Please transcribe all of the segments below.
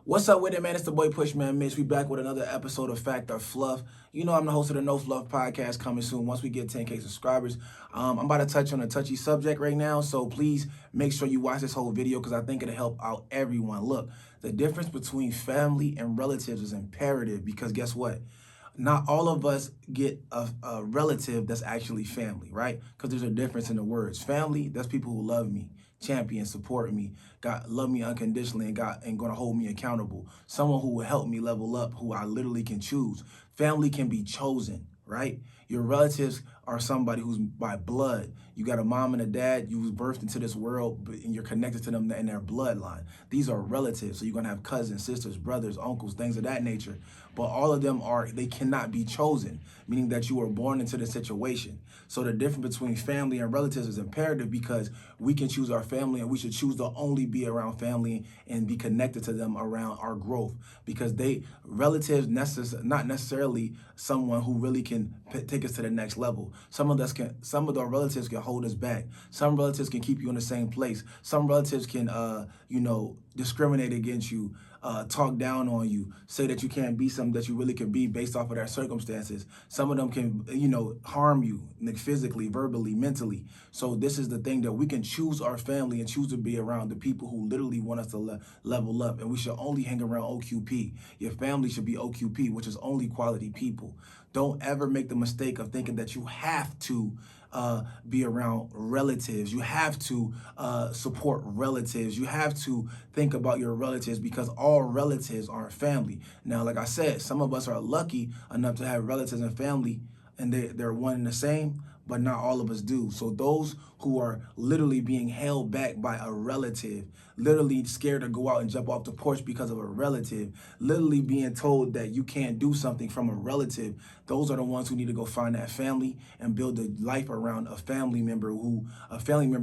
What's up with it, man? It's the boy Pushman Mitch. We back with another episode of Fact or Fluff. You know I'm the host of the No Fluff podcast coming soon once we get 10K subscribers. I'm about to touch on a touchy subject right now, so please make sure you watch this whole video because I think it'll help out everyone. Look, the difference between family and relatives is imperative because guess what? Not all of us get a relative that's actually family, right? Because there's a difference in the words. Family, that's people who love me, champion, support me, got love me unconditionally, and gonna hold me accountable. Someone who will help me level up, who I literally can choose. Family can be chosen, right? Your relatives are somebody who's by blood. You got a mom and a dad, you was birthed into this world, and you're connected to them in their bloodline. These are relatives, so you're gonna have cousins, sisters, brothers, uncles, things of that nature. But all of them they cannot be chosen, meaning that you were born into the situation. So the difference between family and relatives is imperative because we can choose our family and we should choose to only be around family and be connected to them around our growth because relatives not necessarily someone who really can take us to the next level. Some of our relatives can hold us back. Some relatives can keep you in the same place. Some relatives can discriminate against you, talk down on you, say that you can't be something that you really can be based off of their circumstances. Some of them can, harm you physically, verbally, mentally. So this is the thing that we can choose our family and choose to be around the people who literally want us to level up. And we should only hang around OQP. Your family should be OQP, which is only quality people. Don't ever make the mistake of thinking that you have to be around relatives. You have to support relatives. You have to think about your relatives because all relatives aren't family. Now, like I said, some of us are lucky enough to have relatives and family and they're one and the same, but not all of us do. So those who are literally being held back by a relative, literally scared to go out and jump off the porch because of a relative, literally being told that you can't do something from a relative, those are the ones who need to go find that family and build a life around a family member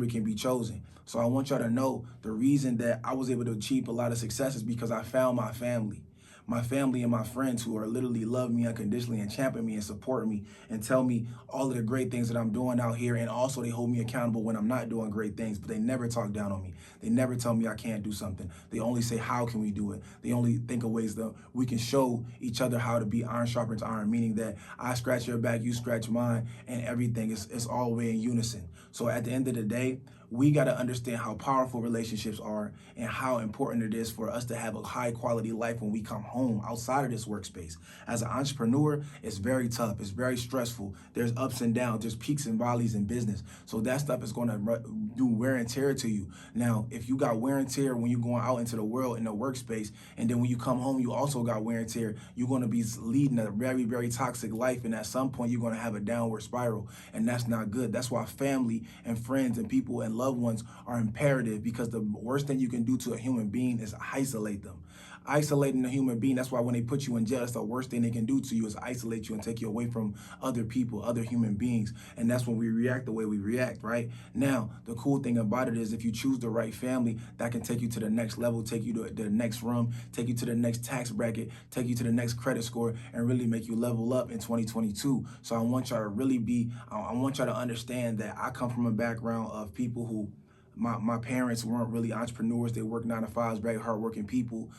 can be chosen. So I want y'all to know the reason that I was able to achieve a lot of success is because I found my family. My family and my friends who are literally love me unconditionally and champion me and support me and tell me all of the great things that I'm doing out here. And also they hold me accountable when I'm not doing great things, but they never talk down on me. They never tell me I can't do something. They only say, how can we do it? They only think of ways that we can show each other how to be iron sharpens iron, meaning that I scratch your back, you scratch mine, and everything is all the way in unison. So at the end of the day, we got to understand how powerful relationships are and how important it is for us to have a high quality life when we come home outside of this workspace. As an entrepreneur, it's very tough. It's very stressful. There's ups and downs. There's peaks and valleys in business. So that stuff is going to do wear and tear to you. Now, if you got wear and tear when you're going out into the world in the workspace, and then when you come home, you also got wear and tear, you're going to be leading a very, very toxic life. And at some point, you're going to have a downward spiral. And that's not good. That's why family and friends and people and loved ones are imperative because the worst thing you can do to a human being is isolate them. Isolating a human being, that's why when they put you in jail, that's the worst thing they can do to you is isolate you and take you away from other people, other human beings. And that's when we react the way we react, right? Now, the cool thing about it is if you choose the right family, that can take you to the next level, take you to the next room, take you to the next tax bracket, take you to the next credit score, and really make you level up in 2022. So I want y'all to understand that I come from a background of people who my parents weren't really entrepreneurs. They worked 9 to 5s, very hardworking people.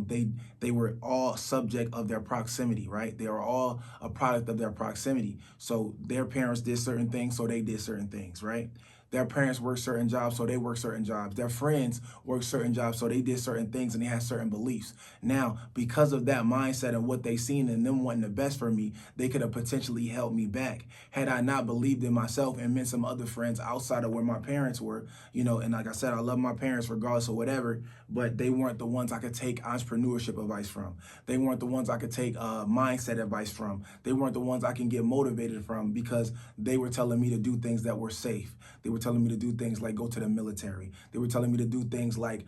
They were all subject of their proximity, right? They are all a product of their proximity. So their parents did certain things, so they did certain things, right? Their parents worked certain jobs, so they worked certain jobs. Their friends worked certain jobs, so they did certain things and they had certain beliefs. Now, because of that mindset and what they seen and them wanting the best for me, they could have potentially held me back. Had I not believed in myself and met some other friends outside of where my parents were, and like I said, I love my parents regardless of whatever, but they weren't the ones I could take entrepreneurship advice from. They weren't the ones I could take mindset advice from. They weren't the ones I can get motivated from because they were telling me to do things that were safe. They were telling me to do things like go to the military. They were telling me to do things like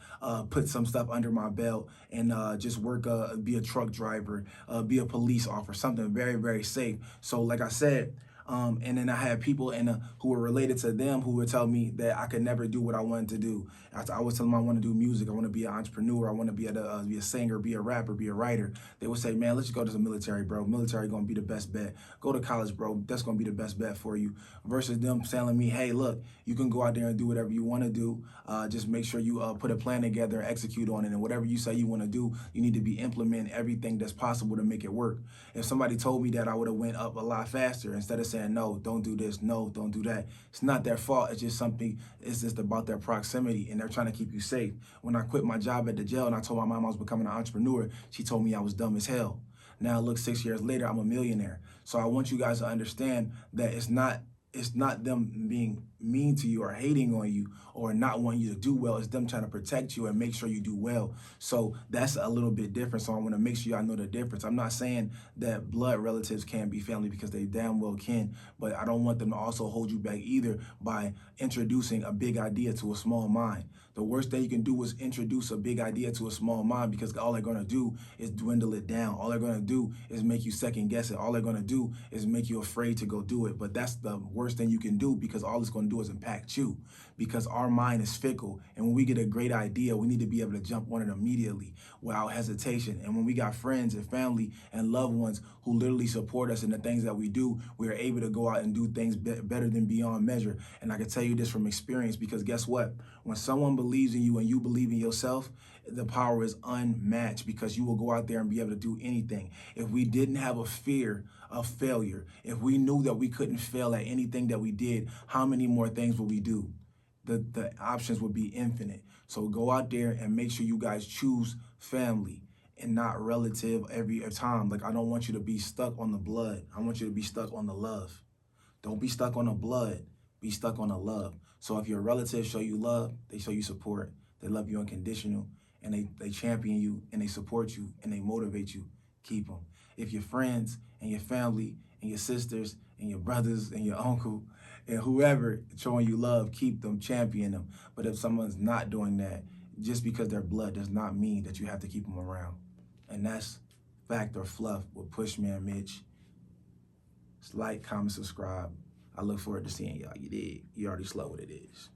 put some stuff under my belt and just work, be a truck driver, be a police officer, something very, very safe. So like I said, And then I had people who were related to them who would tell me that I could never do what I wanted to do. I was telling them I want to do music. I want to be an entrepreneur. I want to be a singer, be a rapper, be a writer. They would say, man, let's just go to the military, bro. Military going to be the best bet. Go to college, bro. That's going to be the best bet for you. Versus them telling me, hey, look, you can go out there and do whatever you want to do. Just make sure you put a plan together and execute on it. And whatever you say you want to do, you need to be implementing everything that's possible to make it work. If somebody told me that, I would have went up a lot faster instead of saying, no, don't do this, no, don't do that. It's not their fault. It's just something, it's just about their proximity, and they're trying to keep you safe. When I quit my job at the jail and I told my mom I was becoming an entrepreneur, she told me I was dumb as hell. Now look, 6 years later, I'm a millionaire. So I want you guys to understand that it's not them being mean to you or hating on you or not wanting you to do well. It's them trying to protect you and make sure you do well. So that's a little bit different. So I want to make sure y'all know the difference. I'm not saying that blood relatives can't be family, because they damn well can, but I don't want them to also hold you back either by introducing a big idea to a small mind. The worst thing you can do is introduce a big idea to a small mind, because all they're going to do is dwindle it down. All they're going to do is make you second guess it. All they're going to do is make you afraid to go do it. But that's the worst thing you can do, because all it's going to do is impact you, because our mind is fickle. And when we get a great idea, we need to be able to jump on it immediately without hesitation. And when we got friends and family and loved ones who literally support us in the things that we do, we are able to go out and do things better than beyond measure. And I can tell you this from experience, because guess what? When someone believes in you and you believe in yourself, the power is unmatched, because you will go out there and be able to do anything. If we didn't have a fear of failure, if we knew that we couldn't fail at anything that we did, how many more things would we do? The options would be infinite. So go out there and make sure you guys choose family and not relative every time. Like, I don't want you to be stuck on the blood. I want you to be stuck on the love. Don't be stuck on the blood. Be stuck on the love. So if your relatives show you love, they show you support. They love you unconditional, and they champion you, and they support you, and they motivate you, keep them. If your friends and your family and your sisters and your brothers and your uncle and whoever showing you love, keep them, champion them. But if someone's not doing that, just because they're blood does not mean that you have to keep them around. And that's Fact or Fluff with Pushman Mitch. Like, comment, subscribe. I look forward to seeing y'all. You did. You already slow what it is.